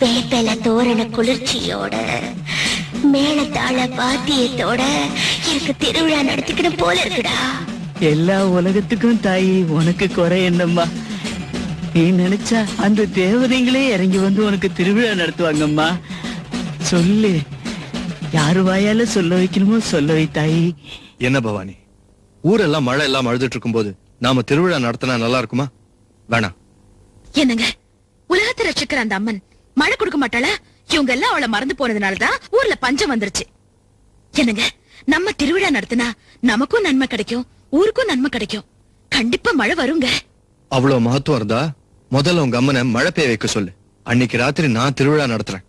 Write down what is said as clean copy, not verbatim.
வேப்பல தோரண குளிர்ச்சியோட மேளதாள வாத்தியத்தோட எனக்கு திருவிழா நடத்திக்கணும் போல இருக்குடா. எல்லா உலகத்துக்கும் தாயி உனக்கு குறை என்னம்மா? நீ நினைச்சா அந்த தேவதைங்களே இறங்கி வந்து உனக்கு திருவிழா நடத்துவாங்கம்மா. சொல்லு, யாரு வாயால சொல்ல வைக்கணுமோ சொல்ல வை தாயி. என்ன பவானி, ஊரெல்லாம் மழை எல்லாம் அழுதுட்டு இருக்கும் போது நாம திருவிழா நடத்தினா நல்லா இருக்குமா? வேணாம். என்னங்க, உலகத்தை ரட்சிக்கிற அந்த அம்மன் மழை கொடுக்க மாட்டாளா? இவங்க எல்லாம் அவளை மறந்து போனதுனாலதான் ஊர்ல பஞ்சம் வந்துருச்சு. என்னங்க, நம்ம திருவிழா நடத்தினா நமக்கும் நன்மை கிடைக்கும், ஊருக்கும் நன்மை கிடைக்கும். கண்டிப்பா மழை வருங்க. அவ்வளவு மகத்துவம் இருந்தா முதல்ல உங்க அம்மனை மழை பெய்ய வைக்க சொல்லு. அன்னைக்கு ராத்திரி நான் திருவிழா நடத்துறேன்.